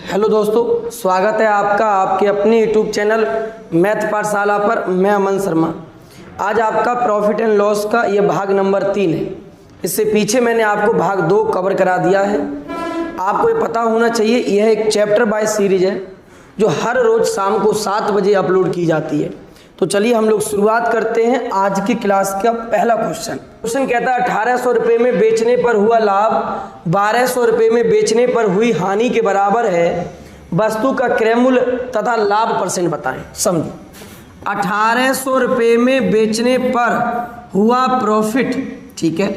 Hello दोस्तों, स्वागत है आपका आपके अपने यूट्यूब चैनल मैथ पाठशाला पर। मैं अमन शर्मा। आज आपका प्रॉफिट एंड लॉस का ये भाग नंबर 3 है। इससे पीछे मैंने आपको भाग 2 कवर करा दिया है। आपको ये पता होना चाहिए, यह एक चैप्टर वाइज सीरीज है जो हर रोज़ शाम को 7 बजे अपलोड की जाती है। तो चलिए हम लोग शुरुआत करते हैं आज की क्लास का पहला क्वेश्चन। क्वेश्चन कहता है 1800 रुपये में बेचने पर हुआ लाभ 1200 रुपये में बेचने पर हुई हानि के बराबर है। वस्तु का क्रय मूल्य तथा लाभ परसेंट बताएं। समझिए, 1800 रुपये में बेचने पर हुआ प्रॉफिट, ठीक है,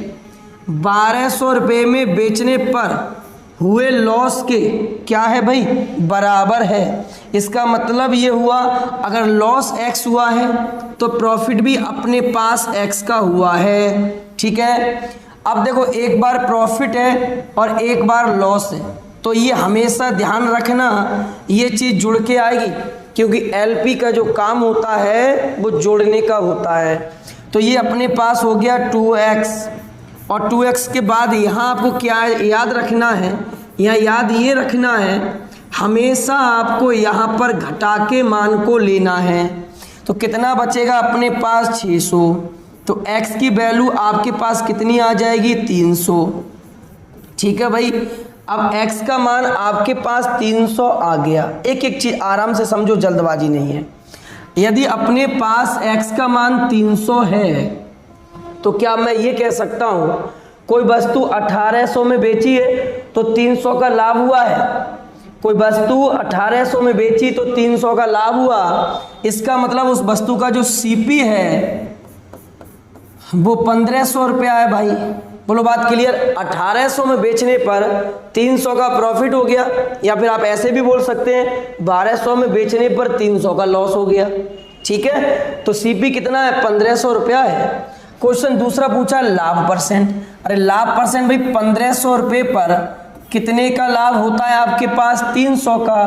1200 रुपये में बेचने पर हुए लॉस के क्या है भाई, बराबर है। इसका मतलब ये हुआ, अगर लॉस x हुआ है तो प्रॉफिट भी अपने पास x का हुआ है, ठीक है। अब देखो, एक बार प्रॉफिट है और एक बार लॉस है, तो ये हमेशा ध्यान रखना, ये चीज़ जुड़ के आएगी, क्योंकि एलपी का जो काम होता है वो जोड़ने का होता है। तो ये अपने पास हो गया 2x, और 2x के बाद यहाँ आपको क्या याद रखना है, यहाँ याद ये रखना है, हमेशा आपको यहाँ पर घटा के मान को लेना है। तो कितना बचेगा अपने पास, 600। तो x की वैल्यू आपके पास कितनी आ जाएगी, 300, ठीक है भाई। अब x का मान आपके पास 300 आ गया। एक एक चीज़ आराम से समझो, जल्दबाजी नहीं है। यदि अपने पास x का मान 300 है तो क्या मैं ये कह सकता हूँ, कोई वस्तु 1800 में बेची है तो 300 का लाभ हुआ है, कोई वस्तु 1800 में बेची तो 300 का लाभ हुआ। इसका मतलब उस वस्तु का जो सीपी है वो 1500 रुपया है भाई। बोलो बात क्लियर। 1800 में बेचने पर 300 का प्रॉफिट हो गया, या फिर आप ऐसे भी बोल सकते हैं 1200 में बेचने पर 300 का लॉस हो गया, ठीक है। तो सीपी कितना है, 1500 रुपया है। क्वेश्चन दूसरा पूछा लाभ परसेंट। अरे लाभ परसेंट भाई, 1500 रुपये पर कितने का लाभ होता है आपके पास, 300 का।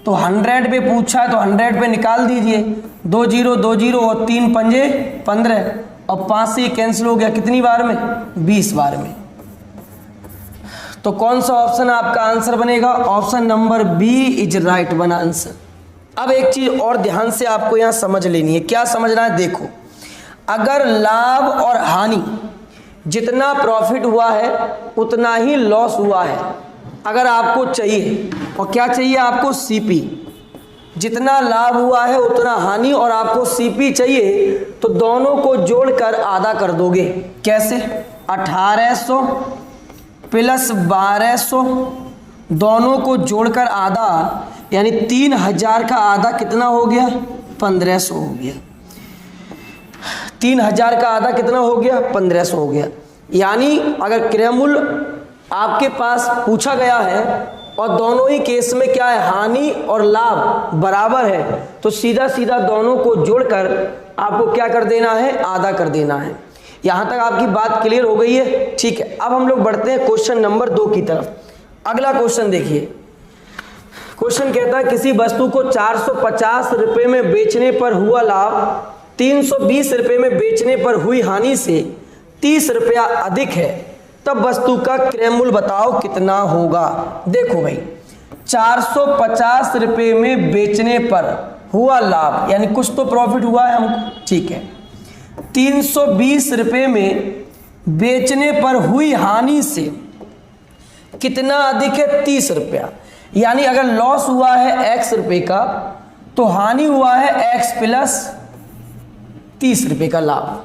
तो 100 पे पूछा है तो 100 पे निकाल दीजिए, 2 0 2 0 और 3 पंजे 15, और 5 से कैंसिल हो गया, कितनी बार में, 20 बार में। तो कौन सा ऑप्शन आपका आंसर बनेगा, option number B is right one answer. अब एक चीज और ध्यान से आपको यहाँ समझ लेनी है। क्या समझना है, देखो, अगर लाभ और हानि जितना प्रॉफिट हुआ है उतना ही लॉस हुआ है। अगर आपको चाहिए, और क्या चाहिए आपको, सीपी, जितना लाभ हुआ है उतना हानि, और आपको सीपी चाहिए, तो दोनों को जोड़कर आधा कर दोगे। कैसे, 1800 प्लस 1200 दोनों को जोड़कर आधा, यानी 3000 का आधा कितना हो गया, 1500 हो गया। 3000 का आधा कितना हो गया, 1500 हो गया। यानी अगर क्रय मूल्य आपके पास पूछा गया है और दोनों ही केस में क्या है, हानि और लाभ बराबर है, तो सीधा सीधा दोनों को जोड़कर आपको क्या कर देना है, आधा कर देना है। यहां तक आपकी बात क्लियर हो गई है, ठीक है। अब हम लोग बढ़ते हैं क्वेश्चन नंबर 2 की तरफ। अगला क्वेश्चन देखिए। क्वेश्चन कहता है किसी वस्तु को 450 रुपये में बेचने पर हुआ लाभ 320 रुपये में बेचने पर हुई हानि से 30 रुपया अधिक है, तब वस्तु का क्रय मूल्य बताओ कितना होगा। देखो भाई, 450 रुपये में बेचने पर हुआ लाभ, यानी कुछ तो प्रॉफिट हुआ है हमको, ठीक है। 320 रुपये में बेचने पर हुई हानि से कितना अधिक है, 30 रुपया। यानी अगर लॉस हुआ है x रुपये का तो हानि हुआ है x प्लस 30 रुपये का लाभ।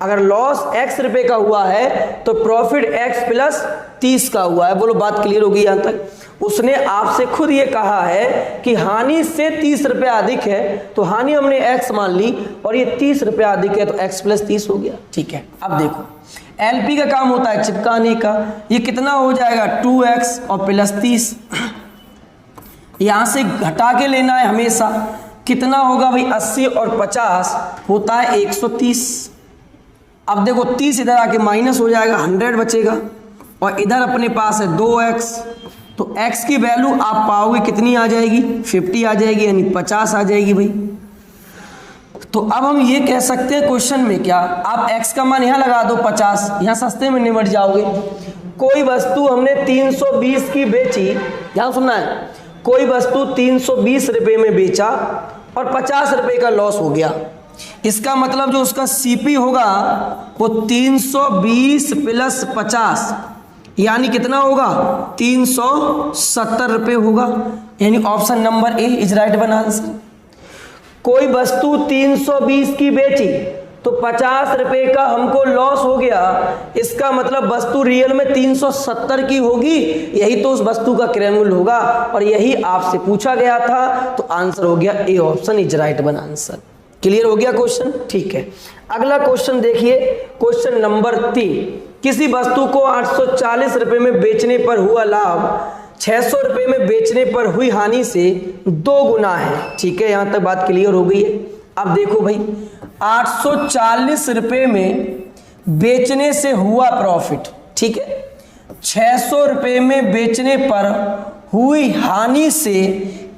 अगर लॉस x रुपये का हुआ है तो प्रॉफिट x प्लस 30 का हुआ है। बोलो बात क्लियर होगी यहाँ तक। उसने आपसे खुद ये कहा है कि हानि से 30 रुपया अधिक है, तो हानि हमने x मान ली और ये 30 रुपया अधिक है तो x प्लस 30 हो गया, ठीक है। अब देखो, एलपी का काम होता है चिपकाने का। ये कितना हो जाएगा, 2x और प्लस 30, यहाँ से घटा के लेना है हमेशा। कितना होगा भाई, 80 और 50 होता है 130। अब देखो 30 इधर आके माइनस हो जाएगा, 100 बचेगा, और इधर अपने पास है 2x, तो x की वैल्यू आप पाओगे कितनी आ जाएगी, 50 आ जाएगी, यानी 50 आ जाएगी भाई। तो अब हम ये कह सकते हैं क्वेश्चन में, क्या आप x का मान यहाँ लगा दो 50, यहाँ सस्ते में निपट जाओगे। कोई वस्तु हमने 320 की बेची, ध्यान सुनना है, कोई वस्तु 320 रुपये में बेचा और 50 रुपये का लॉस हो गया, इसका मतलब जो उसका सीपी होगा वो 320 प्लस 50 यानी कितना होगा 370 रुपये होगा। यानी option number A is right one answer. कोई वस्तु 320 की बेची तो 50 रुपये का हमको लॉस हो गया, इसका मतलब वस्तु रियल में 370 की होगी, यही तो उस वस्तु का क्रय मूल्य होगा और यही आपसे पूछा गया था, तो आंसर हो गया A option is right one answer. Clear हो गया क्वेश्चन? ठीक है, अगला क्वेश्चन देखिए, क्वेश्चन नंबर 3। किसी वस्तु को 840 रुपये में बेचने पर हुआ लाभ 600 रुपये में बेचने पर हुई हानि से 2 गुना है। ठीक है, यहां तक बात क्लियर हो गई है। अब देखो भाई, 840 रुपये में बेचने से हुआ प्रॉफिट, ठीक है, 600 रुपये में बेचने पर हुई हानि से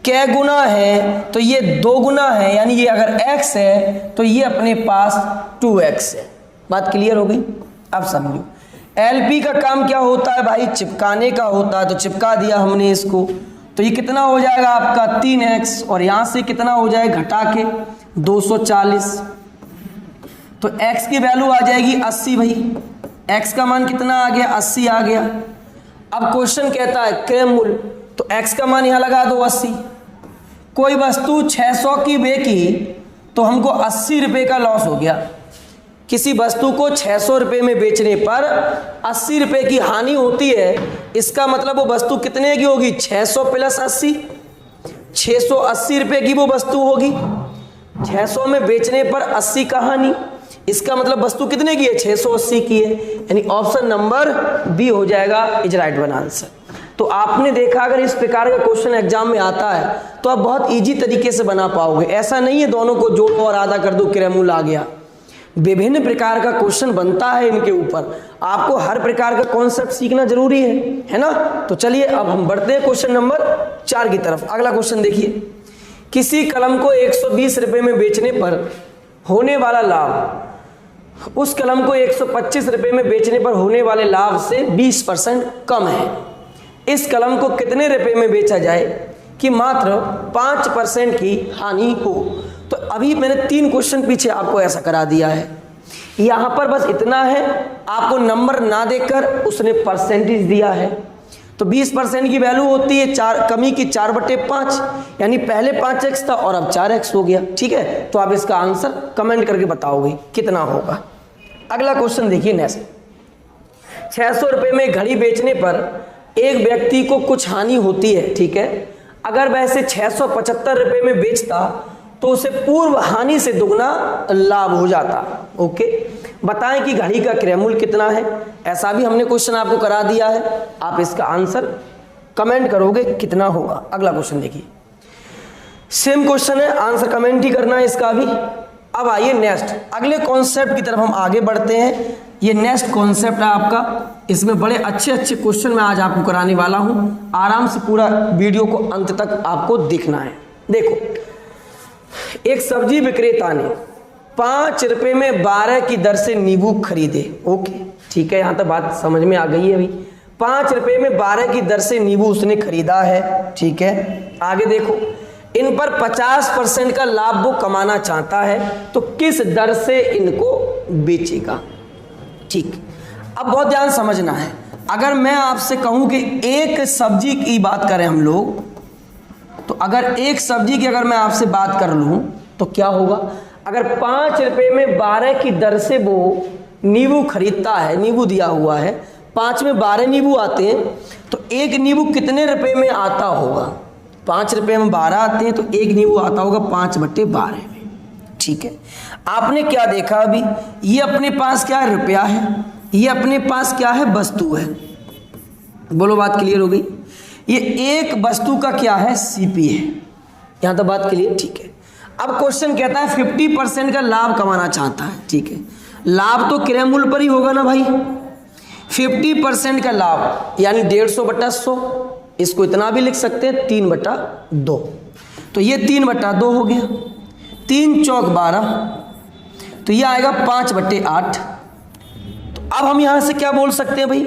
क्या गुना है, तो ये 2 गुना है, यानी ये अगर x है तो ये अपने पास 2x है। बात क्लियर हो गई? अब समझो, एलपी का काम क्या होता है भाई, चिपकाने का होता है, तो चिपका दिया हमने इसको, तो ये कितना हो जाएगा आपका 3x, और यहां से कितना हो जाएगा घटा के 240, तो x की वैल्यू आ जाएगी 80 भाई, x का मान कितना आ गया 80 आ गया। अब क्वेश्चन कहता है क्रय मूल्य, तो x का मान यहां लगा दो 80। कोई वस्तु 600 की बेची तो हमको 80 रुपये का लॉस हो गया। किसी वस्तु को 600 रुपये में बेचने पर 80 रुपये की हानि होती है, इसका मतलब वो वस्तु कितने की होगी 600 प्लस 80, 680 रुपये की वो वस्तु होगी। 600 में बेचने पर 80 का हानि, इसका मतलब वस्तु कितने की है 680 की है, यानी ऑप्शन नंबर बी हो जाएगा इज राइट वन आंसर। तो आपने देखा अगर इस प्रकार का क्वेश्चन एग्जाम में आता है तो आप बहुत इजी तरीके से बना पाओगे। ऐसा नहीं है दोनों को जोड़ो और आधा कर दो क्रय मूल्य आ गया। विभिन्न प्रकार का क्वेश्चन बनता है इनके ऊपर, आपको हर प्रकार का कॉन्सेप्ट सीखना जरूरी है ना। तो चलिए अब हम बढ़ते हैं क्वेश्चन नंबर 4 की तरफ। अगला क्वेश्चन देखिए, किसी कलम को 120 रुपये में बेचने पर होने वाला लाभ उस कलम को 125 रुपये में बेचने पर होने वाले लाभ से 20% कम है। इस कलम को कितने रुपए में बेचा जाए कि मात्र 5% की हानि हो। तो अभी मैंने 3 क्वेश्चन पीछे आपको ऐसा करा दिया है, यहां पर बस इतना है, आपको नंबर ना देकर उसने परसेंटेज दिया है। तो 20% की वैल्यू होती है 4 कमी की 4/5, यानी पहले 5x था और अब 4x हो गया। ठीक है, तो आप इसका आंसर कमेंट करके बताओगे कितना होगा। अगला क्वेश्चन देखिए नेक्स्ट, 600 रुपये में घड़ी बेचने पर एक व्यक्ति को कुछ हानि होती है। ठीक है, अगर वह इसे 675 रुपये में बेचता तो उसे पूर्व हानि से दुगना लाभ हो जाता। ओके, बताएं कि घड़ी का क्रय मूल्य कितना है। ऐसा भी हमने क्वेश्चन आपको करा दिया है, आप इसका आंसर कमेंट करोगे कितना होगा। अगला क्वेश्चन देखिए, सेम क्वेश्चन है, आंसर कमेंट ही करना है इसका भी। अब आइए नेक्स्ट अगले कॉन्सेप्ट की तरफ हम आगे बढ़ते हैं। ये नेक्स्ट कॉन्सेप्ट है आपका, इसमें बड़े अच्छे अच्छे क्वेश्चन मैं आज आपको कराने वाला हूं। आराम से पूरा वीडियो को अंत तक आपको देखना है। देखो, एक सब्जी विक्रेता ने 5 रुपये में 12 की दर से नींबू खरीदे। ओके, ठीक है, यहां तक बात समझ में आ गई है। अभी 5 रुपये में 12 की दर से नींबू उसने खरीदा है। ठीक है, आगे देखो, इन पर 50% का लाभ वो कमाना चाहता है, तो किस दर से इनको बेचेगा। ठीक, अब बहुत ध्यान समझना है। अगर मैं आपसे कहूं कि एक सब्जी की बात करें हम लोग, तो अगर एक सब्जी की अगर मैं आपसे बात कर लूं तो क्या होगा। अगर 5 रुपये में 12 की दर से वो नींबू खरीदता है, नींबू दिया हुआ है, 5 में 12 नींबू आते हैं, तो एक नींबू कितने रुपये में आता होगा। 5 रुपये में 12 आते हैं, तो एक नींबू आता होगा 5/12 में। ठीक है, आपने क्या देखा अभी, ये अपने पास क्या है रुपया है, ये अपने पास क्या है वस्तु है। बोलो, बात क्लियर हो गई। ये एक वस्तु का क्या है सीपी है। यहां तक बात क्लियर। ठीक है, अब क्वेश्चन कहता है 50% का लाभ कमाना चाहता है। ठीक है, लाभ तो क्रय मूल्य पर ही होगा ना भाई। 50% का लाभ यानी 150/100, इसको इतना भी लिख सकते हैं 3/2। तो ये 3/2 हो गया, 3 चौक 12, तो ये आएगा 5/8। तो अब हम यहां से क्या बोल सकते हैं भाई,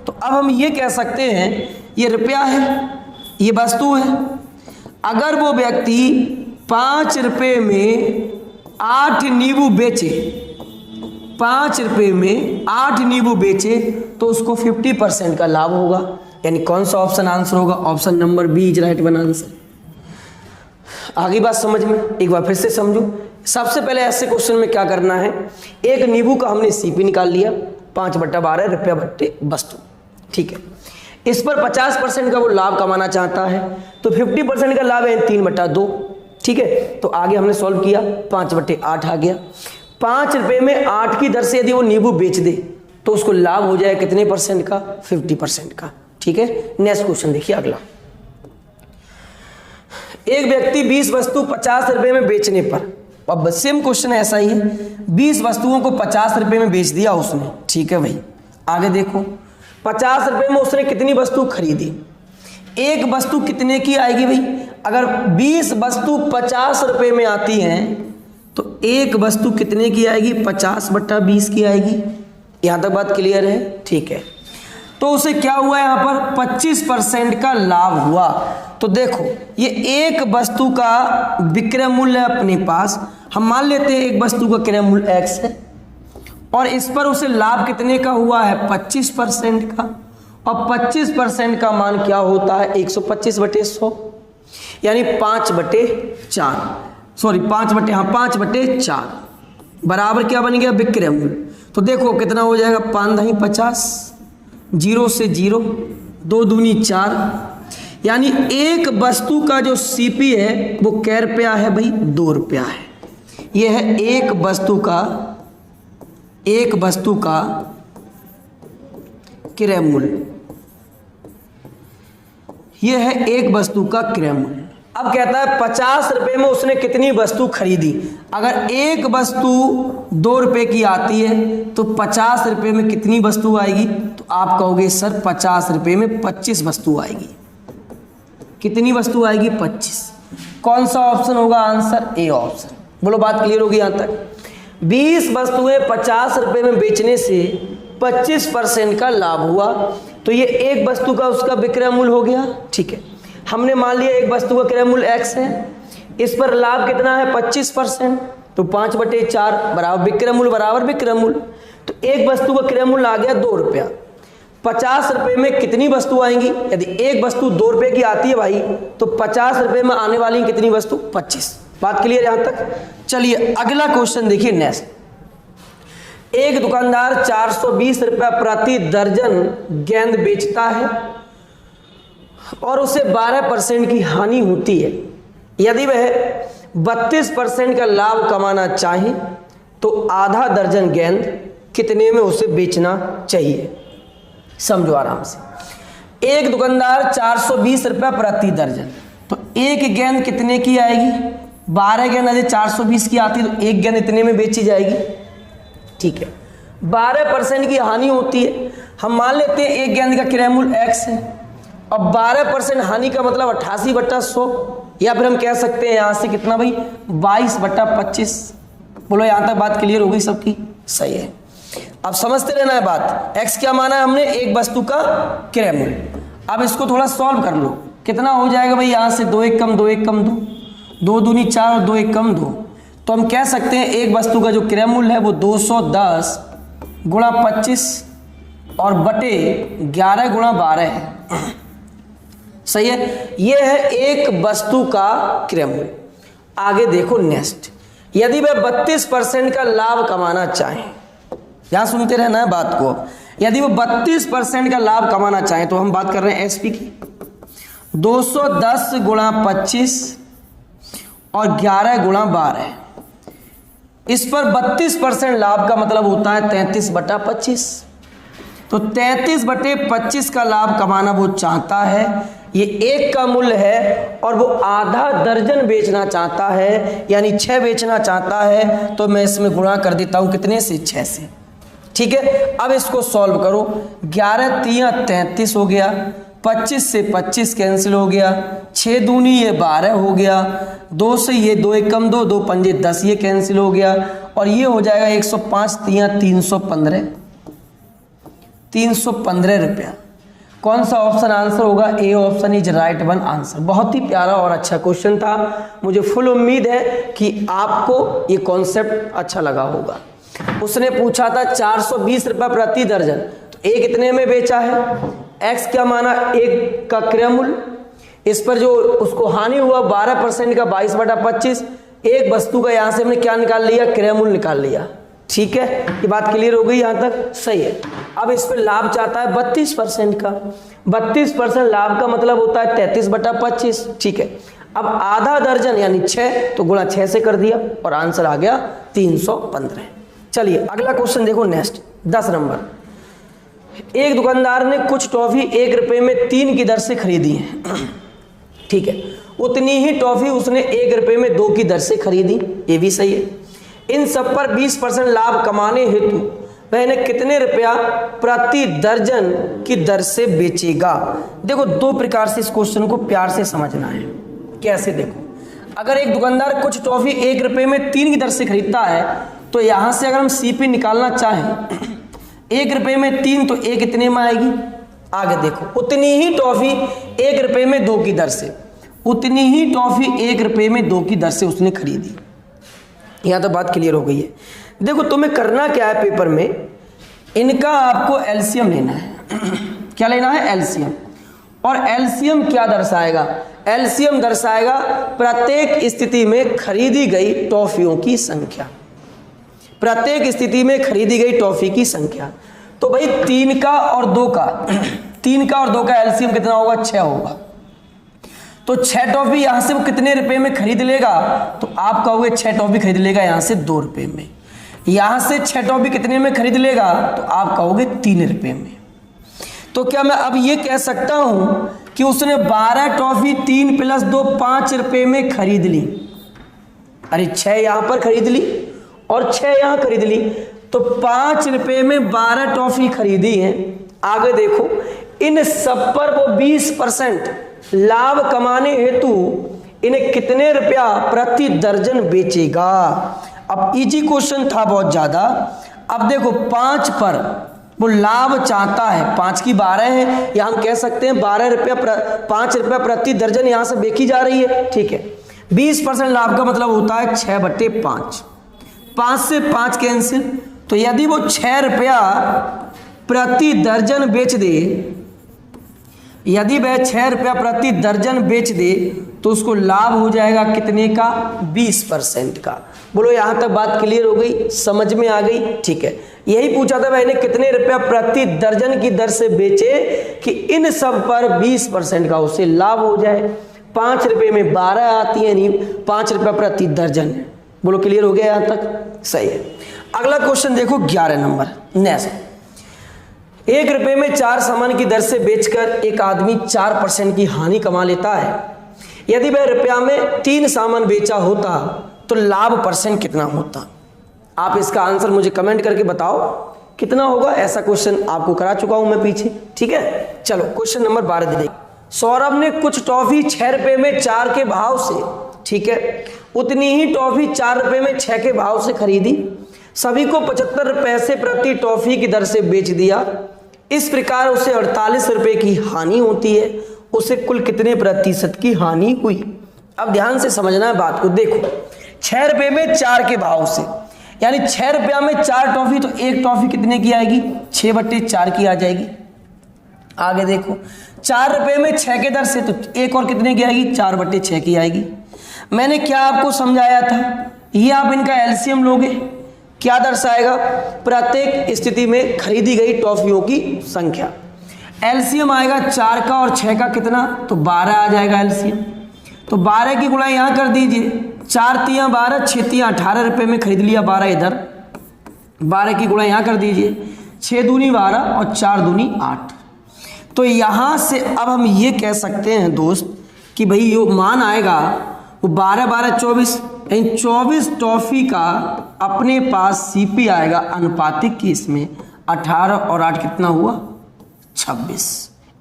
तो अब हम ये कह सकते हैं ये रुपया है ये वस्तु है। अगर वो व्यक्ति 5 रुपये में 8 नींबू बेचे, 5 रुपये में 8 नींबू बेचे तो उसको 50% का लाभ होगा। यानी कौन सा ऑप्शन आंसर होगा? Option number B is right one answer. आगे बात समझ में, एक बार फिर से समझो। सबसे पहले ऐसे क्वेश्चन में क्या करना है, एक नींबू का हमने सीपी निकाल लिया, 5/12 रुपया बट्टे वस्तु, ठीक है। इस पर 50% का वो लाभ कमाना चाहता है, तो 50% का लाभ है 3/2, ठीक है। तो आगे हमने सॉल्व किया, 5/8 आ गया। 5 रुपये में 8 की दर से यदि वो नींबू बेच दे तो उसको लाभ हो जाए कितने परसेंट का? 50% का, ठीक है। नेक्स्ट क्वेश्चन देखिए अगला। एक व्यक्ति 20 वस्तु 50 रुपये में बेचने पर, अब सेम क्वेश्चन ऐसा ही है, 20 वस्तुओं को 50 रुपये में बेच दिया उसने, ठीक है भाई। आगे देखो, 50 रुपये में उसने कितनी वस्तु खरीदी? एक वस्तु कितने की आएगी भाई? अगर 20 वस्तु 50 रुपये में आती हैं तो एक वस्तु कितने की आएगी? 50/20 की आएगी। यहाँ तक बात क्लियर है, ठीक है। तो उसे क्या हुआ यहाँ पर? 25% का लाभ हुआ। तो देखो, ये एक वस्तु का विक्रय मूल्य है अपने पास, हम मान लेते हैं एक वस्तु का क्रय मूल्य x है और इस पर उसे लाभ कितने का हुआ है? 25% का। और 25% का मान क्या होता है? 125/100, यानी 5/4, सॉरी 5/4 बराबर क्या बन गया? विक्रय मूल्य। तो देखो कितना हो जाएगा? 5×50, 0 से 0, 2 दूनी 4, यानी एक वस्तु का जो सीपी है वो कै रुपया है भाई? 2 रुपया है। यह है एक वस्तु का क्रय मूल्य, यह है एक वस्तु का क्रय मूल्य। अब कहता है 50 रुपये में उसने कितनी वस्तु खरीदी? अगर एक वस्तु 2 रुपये की आती है तो 50 रुपये में कितनी वस्तु आएगी? तो आप कहोगे सर 50 रुपये में 25 वस्तु आएगी। कितनी वस्तु आएगी? 25। कौन सा ऑप्शन होगा आंसर? A option. बोलो बात क्लियर होगी यहाँ तक? 20 वस्तुएं 50 रुपये में बेचने से 25% का लाभ हुआ, तो ये एक वस्तु का उसका विक्रय मूल्य हो गया, ठीक है। हमने मान लिया एक वस्तु का क्रय मूल्य x है, इस पर लाभ कितना है? 25%, तो 5/4 बराबर विक्रय मूल्य बराबर विक्रय मूल्य। तो एक वस्तु का क्रय मूल्य आ गया 2 रुपया। 50 रुपये में कितनी वस्तु आएंगी? यदि एक वस्तु 2 रुपये की आती है भाई, तो 50 रुपये में आने वाली कितनी वस्तु? 25। बात क्लियर यहाँ तक? चलिए अगला क्वेश्चन देखिए नेक्स्ट। एक दुकानदार 420 रुपये प्रति दर्जन गेंद बेचता है और उसे 12% की हानि होती है। यदि वह 32% का लाभ कमाना चाहे तो आधा दर्जन गेंद कितने में उसे बेचना चाहिए? समझो आराम से। एक दुकानदार 420 रुपये प्रति दर्जन, तो एक गेंद कितने की आएगी? 12 गेंद यदि 420 की आती तो एक गेंद इतने में बेची जाएगी, ठीक है। 12% की हानि होती है। हम मान लेते हैं एक गेंद का क्रय मूल्य x है और 12% हानि का मतलब 88/100, या फिर हम कह सकते हैं यहाँ से कितना भाई? 22/25। बोलो यहाँ तक बात क्लियर हो गई सबकी? सही है। अब समझते रहना है बात। x क्या माना है हमने? एक वस्तु का क्रय मूल्य। अब इसको थोड़ा सॉल्व कर लो, कितना हो जाएगा भाई? यहाँ से 2 1 कम 2 1 कम 2, 2 दूनी 4 और 2 1 कम 2। तो हम कह सकते हैं एक वस्तु का जो क्रय मूल्य है वो 210 गुणा 25 और बटे 11 गुणा 12 है। सही है। यह है एक वस्तु का क्रय मूल्य। आगे देखो नेक्स्ट। यदि वह 32% का लाभ कमाना चाहे, यहां सुनते रहना है बात को। यदि वो 32% का लाभ कमाना चाहे तो हम बात कर रहे हैं एसपी की। 210 गुणा 25 और 11 गुणा 12, इस पर 32% लाभ का मतलब होता है 33/25। तो 33/25 का लाभ कमाना वो चाहता है। ये एक का मूल्य है और वो आधा दर्जन बेचना चाहता है, यानी 6 बेचना चाहता है। तो मैं इसमें गुणा कर देता हूं कितने से? 6 से, ठीक है। अब इसको सॉल्व करो। 11 3 33 हो गया, 25 से 25 कैंसिल हो गया, 6 दूनी ये 12 हो गया, 2 से ये 2 1 कम 2, 2 पंजे 10 ये कैंसिल हो गया और ये हो जाएगा 105 3 315 रुपया। कौन सा ऑप्शन आंसर होगा? A option is right one answer. बहुत ही प्यारा और अच्छा क्वेश्चन था। मुझे फुल उम्मीद है कि आपको ये कॉन्सेप्ट अच्छा लगा होगा। उसने पूछा था 420 रुपये प्रति दर्जन, तो ए कितने में बेचा है? एक्स क्या माना? एक का क्रय मूल्य, इस पर जो उसको हानि हुआ 12% का 22/25, एक वस्तु का यहाँ से हमने क्या निकाल लिया? क्रय मूल्य निकाल लिया। ठीक है, ये बात क्लियर हो गई यहाँ तक? सही है। अब इस पर लाभ चाहता है 32% का। 32% लाभ का मतलब होता है 33/25। ठीक है, अब आधा दर्जन यानी 6, तो गुणा 6 से कर दिया और आंसर आ गया 315। चलिए अगला क्वेश्चन देखो नेक्स्ट 10 नंबर। एक दुकानदार ने कुछ टॉफी 1 रुपये में 3 की दर से खरीदी है। ठीक है, उतनी ही टॉफी उसने 1 रुपये में 2 की दर से खरीदी, ये भी सही है। इन सब पर 20% लाभ कमाने हेतु वह कितने रुपया प्रति दर्जन की दर से बेचेगा? देखो 2 प्रकार से इस क्वेश्चन को प्यार से समझना है। कैसे? देखो, अगर एक दुकानदार कुछ टॉफी 1 रुपये में 3 की दर से खरीदता है, तो यहां से अगर हम सीपी निकालना चाहें 1 रुपये में 3, तो 1 कितने में आएगी? आगे देखो, उतनी ही टॉफी 1 रुपये में 2 की दर से, उतनी ही टॉफी 1 रुपये में 2 की दर से उसने खरीदी। यहां तो बात क्लियर हो गई है। देखो तुम्हें करना क्या है, पेपर में इनका आपको एलसीएम लेना है। क्या लेना है? एलसीएम। और एलसीएम क्या दर्शाएगा? एलसीएम दर्शाएगा प्रत्येक स्थिति में खरीदी गई टॉफियों की संख्या, प्रत्येक स्थिति में खरीदी गई टॉफी की संख्या। तो भाई 3 का और 2 का 3 का और 2 का एलसीएम कितना होगा? 6 होगा। तो 6 टॉफी यहां से वो कितने रुपए में खरीद लेगा? तो आप कहोगे 6 टॉफी खरीद लेगा यहां से 2 रुपए में। यहां से 6 टॉफी कितने में खरीद लेगा? तो आप कहोगे 3 रुपए में। तो क्या मैं अब ये कह सकता हूं कि उसने 12 टॉफी 3 + 2 5 रुपए में खरीद ली? अरे 6 यहां पर खरीद ली और 6 यहां खरीद ली, तो 5 रुपए में 12 टॉफी खरीदी है। आगे देखो, इन सब पर वो 20% लाभ कमाने हेतु इन्हें कितने रुपया प्रति दर्जन बेचेगा? अब इजी क्वेश्चन था बहुत ज्यादा। अब देखो 5 पर वो लाभ चाहता है, 5 की 12 है, या हम कह सकते हैं 12 रुपया 5 रुपया प्रति दर्जन यहां से बेची जा रही है। ठीक है, 20% लाभ का मतलब होता है 6/5। 5 से 5 कैंसिल, तो यदि वो 6 रुपया प्रति दर्जन बेच दे, यदि वह 6 रुपया प्रति दर्जन बेच दे, तो उसको लाभ हो जाएगा कितने का? 20% का। बोलो यहां तक बात क्लियर हो गई? समझ में आ गई? ठीक है, यही पूछा था मैंने, कितने रुपया प्रति दर्जन की दर से बेचे कि इन सब पर 20% का उसे लाभ हो जाए। 5 रुपये में 12 आती है, नहीं 5 रुपया प्रति दर्जन। बोलो क्लियर हो गया यहां तक? सही है। अगला क्वेश्चन देखो 11 नंबर नेक्स्ट। 1 रुपये में 4 सामान की दर से बेचकर एक आदमी 4% की हानि कमा लेता है। यदि वह रुपया में 3 सामान बेचा होता तो लाभ परसेंट कितना होता? आप इसका आंसर मुझे कमेंट करके बताओ कितना होगा। ऐसा क्वेश्चन आपको करा चुका हूं मैं पीछे। ठीक है, चलो क्वेश्चन नंबर 12 दे। सौरभ ने कुछ टॉफी 6 रुपये में 4 के भाव से, ठीक है, उतनी ही टॉफी 4 रुपये में 6 के भाव से खरीदी। सभी को 75 पैसे प्रति टॉफी की दर से बेच दिया। इस प्रकार उसे 48 रुपये की हानि होती है। उसे कुल कितने प्रतिशत की हानि हुई? अब ध्यान से समझना है बात को। देखो 6 रुपये में 4 के भाव से, यानी 6 रुपया में 4 टॉफी, तो एक टॉफी कितने की आएगी? 6/4 की आ जाएगी। आगे देखो 4 रुपये में 6 के दर से, तो एक और कितने की आएगी? 4/6 की आएगी। मैंने क्या आपको समझाया था? ये आप इनका एलसीएम लोगे, क्या दर्शाएगा? प्रत्येक स्थिति में खरीदी गई टॉफियों की संख्या। एलसीएम आएगा 4 का और 6 का कितना? तो 12 आ जाएगा एलसीएम। तो 12 की गुणा यहां कर दीजिए, 4 तियां 12, 6 तियां 18 रुपये में खरीद लिया 12 इधर। 12 की गुणा यहां कर दीजिए, 6 दूनी 12 और 4 दूनी 8। तो यहां से अब हम ये कह सकते हैं दोस्त कि भाई यो मान आएगा वो 12 12 24, यानी 24 टॉफी का अपने पास सीपी आएगा अनुपातिक की। इसमें 18 और 8 कितना हुआ? 26।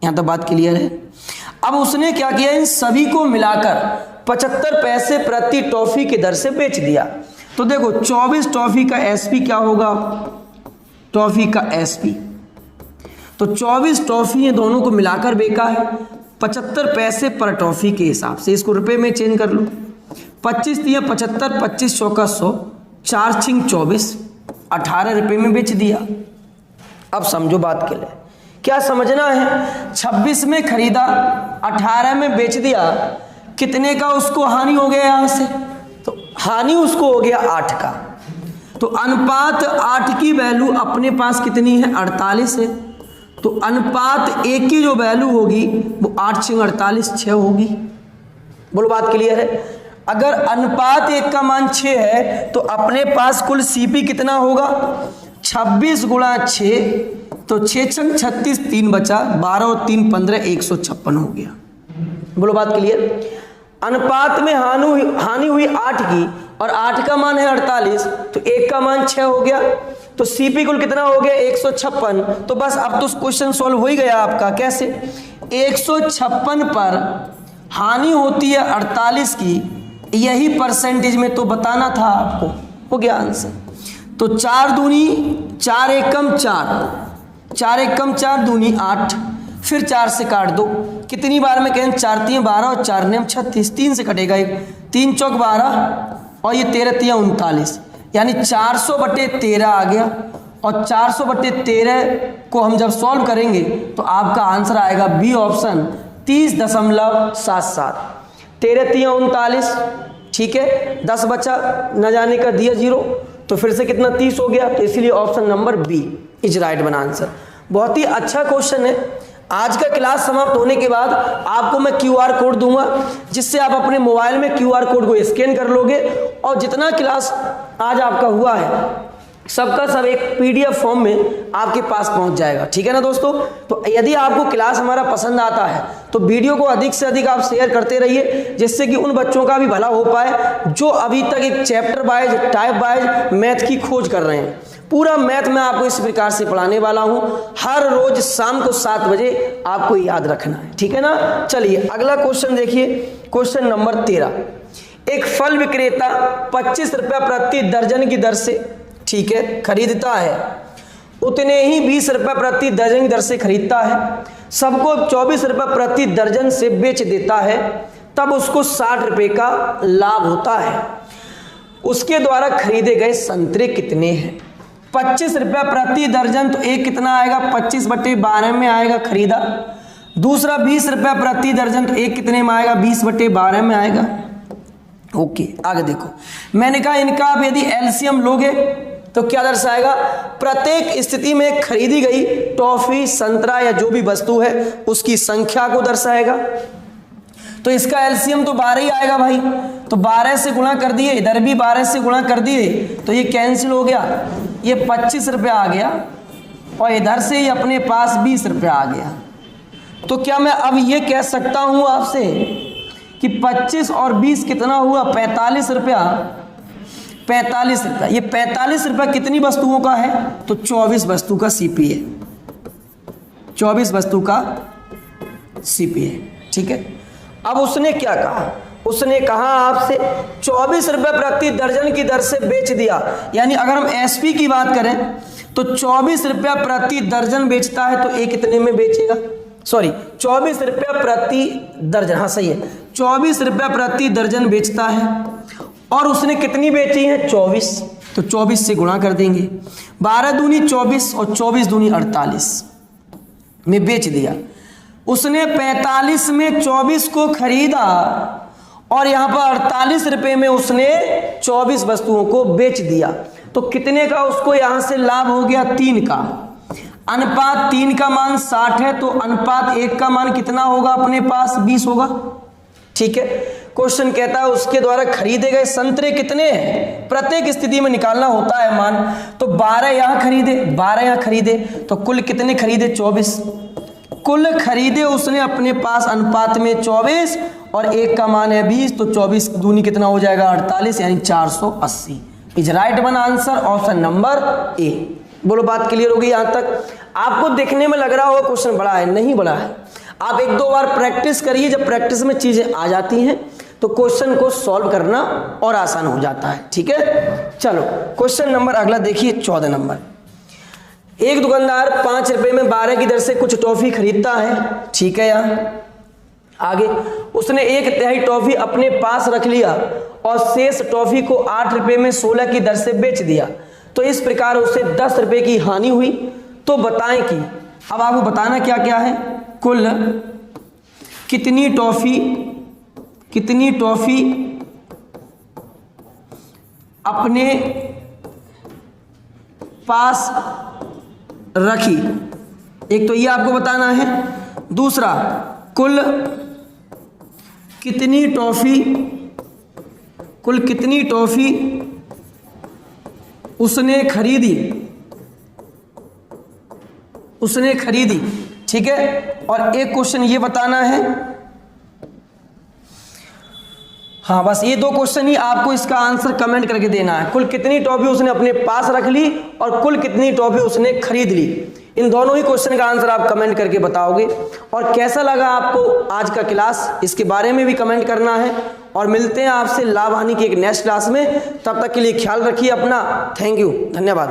यहां तो बात क्लियर है। अब उसने क्या किया? इन सभी को मिलाकर 75 पैसे प्रति टॉफी की दर से बेच दिया। तो देखो 24 टॉफी का एसपी क्या होगा? टॉफी का एसपी, तो 24 टॉफ़ी ये दोनों को मिलाकर बेका है 75 पैसे पर टॉफ़ी के हिसाब से। इसको रुपए में चेंज कर लो। 25 दिया 75, 25 चौका 100, 4 छिंग 24, 18 रुपये में बेच दिया। अब समझो बात के लिए, क्या समझना है, 26 में खरीदा, 18 में बेच दिया, कितने का उसको हानि हो गया यहाँ से, तो हानि उसको हो गया 8 का। तो अनुपात 8 की वैल्यू अपने पास कितनी है, 48 है। तो अनुपात 1 की जो वैल्यू होगी वो 8 छिंग 48 6 होगी। बोलो बात क्लियर है। अगर अनुपात 1 का मान 6 है तो अपने पास कुल सीपी कितना होगा, 26 गुणा 6, तो 6 छंग 36, 3 बचा, 12 और 3 15, 156 हो गया। बोलो बात क्लियर। अनुपात में हानि हुई 8 की और 8 का मान है 48, तो 1 का मान 6 हो गया, तो सीपी कुल कितना हो गया 156। तो बस अब तो क्वेश्चन सॉल्व हो ही गया आपका। कैसे, 156 पर हानि होती है 48 की, यही परसेंटेज में तो बताना था आपको, हो गया आंसर। तो 4 दूनी 4 एकम 4, 4 एकम 4 दूनी 8, फिर 4 से काट दो, कितनी बार में कहें, 4 3 12 और 4 9 36, 3 से कटेगा 1, 3 चौक 12 और ये 13 3 39, यानी 400/13 आ गया। और 400/13 को हम जब सॉल्व करेंगे तो आपका आंसर आएगा बी ऑप्शन 30.77। 13 3 39, ठीक है, 10 बचा, न जाने का दिया 0, तो फिर से कितना 30 हो गया, तो इसलिए option number B is right one answer. बहुत ही अच्छा क्वेश्चन है। आज का क्लास समाप्त होने के बाद आपको मैं QR कोड दूंगा, जिससे आप अपने मोबाइल में QR कोड को स्कैन कर लोगे और जितना क्लास आज आपका हुआ है सबका सब एक PDF फॉर्म में आपके पास पहुंच जाएगा। ठीक है ना दोस्तों। तो यदि आपको क्लास हमारा पसंद आता है तो वीडियो को अधिक से अधिक आप शेयर करते रहिए, जिससे कि उन बच्चों का भी भला हो पाए जो अभी तक एक chapter wise type wise math की खोज कर रहे हैं। पूरा मैथ मैं आपको इस प्रकार से पढ़ाने वाला हूं, हर रोज शाम को 7 बजे आपको याद रखना है। ठीक है ना। चलिए अगला क्वेश्चन देखिए, क्वेश्चन नंबर 13। एक फल विक्रेता 25 रुपया प्रति दर्जन की दर से, ठीक है, खरीदता है, उतने ही 20 रुपये प्रति दर्जन की दर से खरीदता है, सबको 24 रुपये प्रति दर्जन से बेच देता है, तब उसको 60 रुपये का लाभ होता है। उसके द्वारा खरीदे गए संतरे कितने हैं। 25 रुपया प्रति दर्जन, तो एक कितना आएगा, 25/12 में आएगा खरीदा। दूसरा 20 रुपया प्रति दर्जन, तो एक कितने में आएगा, 20/12 में आएगा। ओके, आगे देखो, मैंने कहा इनका आप यदि एलसीएम लोगे तो क्या दर्शाएगा, प्रत्येक स्थिति में खरीदी गई टॉफी, संतरा या जो भी वस्तु है उसकी संख्या को दर्शाएगा। तो इसका एलसीएम तो 12 ही आएगा भाई, तो 12 से गुणा कर दिए, इधर भी 12 से गुणा कर दिए, तो ये कैंसिल हो गया, ये 25 रुपया आ गया और इधर से ही अपने पास 20 रुपया आ गया। तो क्या मैं अब ये कह सकता हूं आपसे कि 25 और 20 कितना हुआ, 45 रुपया। 45 रुपया, ये 45 रुपया कितनी वस्तुओं का है, तो 24 वस्तु का सीपी है, 24 वस्तु का सीपी है। ठीक है। अब उसने क्या कहा, उसने कहा आपसे 24 रुपये प्रति दर्जन की दर से बेच दिया, यानी अगर हम एसपी की बात करें तो 24 रुपया प्रति दर्जन बेचता है, तो एक कितने में बेचेगा, सॉरी 24 रुपया प्रति दर्जन, हाँ सही है, 24 रुपया प्रति दर्जन बेचता है और उसने कितनी बेची है, 24, तो 24 से गुणा कर देंगे, 12 दूनी 24 और 24 दूनी 48 में बेच दिया। उसने 45 में 24 को खरीदा और यहाँ पर 48 रुपये में उसने 24 वस्तुओं को बेच दिया, तो कितने का उसको यहाँ से लाभ हो गया, 3 का। अनुपात 3 का मान 60 है, तो अनुपात 1 का मान कितना होगा, अपने पास 20 होगा। ठीक है। क्वेश्चन कहता है उसके द्वारा खरीदे गए संतरे कितने हैं, प्रत्येक स्थिति में निकालना होता है मान, तो 12 यहाँ खरीदे, 12 यहाँ खरीदे, तो कुल कितने खरीदे, 24। कुल खरीदे उसने अपने पास अनुपात में 24 और 1 का मान है 20, तो 24 दूनी कितना हो जाएगा, 48, यानी 480 is right one answer, option number A. बोलो बात क्लियर होगी यहाँ तक। आपको देखने में लग रहा होगा क्वेश्चन बड़ा है, नहीं बड़ा है, आप 1-2 बार प्रैक्टिस करिए, जब प्रैक्टिस में चीजें आ जाती हैं तो क्वेश्चन को सॉल्व करना और आसान हो जाता है। ठीक है। चलो क्वेश्चन नंबर अगला देखिए, 14 नंबर। एक दुकानदार 5 रुपए में 12 की दर से कुछ टॉफी खरीदता है, ठीक है यार। आगे उसने 1/3 टॉफी अपने पास रख लिया और शेष टॉफी को 8 रुपए में 16 की दर से बेच दिया, तो इस प्रकार उसे 10 रुपए की हानि हुई। तो बताएं कि अब आपको बताना क्या क्या है, कुल कितनी टॉफी अपने पास रखी, एक तो ये आपको बताना है। दूसरा, कुल कितनी टॉफी उसने खरीदी, ठीक है। और एक क्वेश्चन ये बताना है, हाँ बस ये 2 क्वेश्चन ही आपको इसका आंसर कमेंट करके देना है। कुल कितनी टॉफी उसने अपने पास रख ली और कुल कितनी टॉफी उसने खरीद ली, इन दोनों ही क्वेश्चन का आंसर आप कमेंट करके बताओगे। और कैसा लगा आपको आज का क्लास, इसके बारे में भी कमेंट करना है। और मिलते हैं आपसे लाभ हानि की एक नेक्स्ट क्लास में, तब तक के लिए ख्याल रखिए अपना। थैंक यू, धन्यवाद।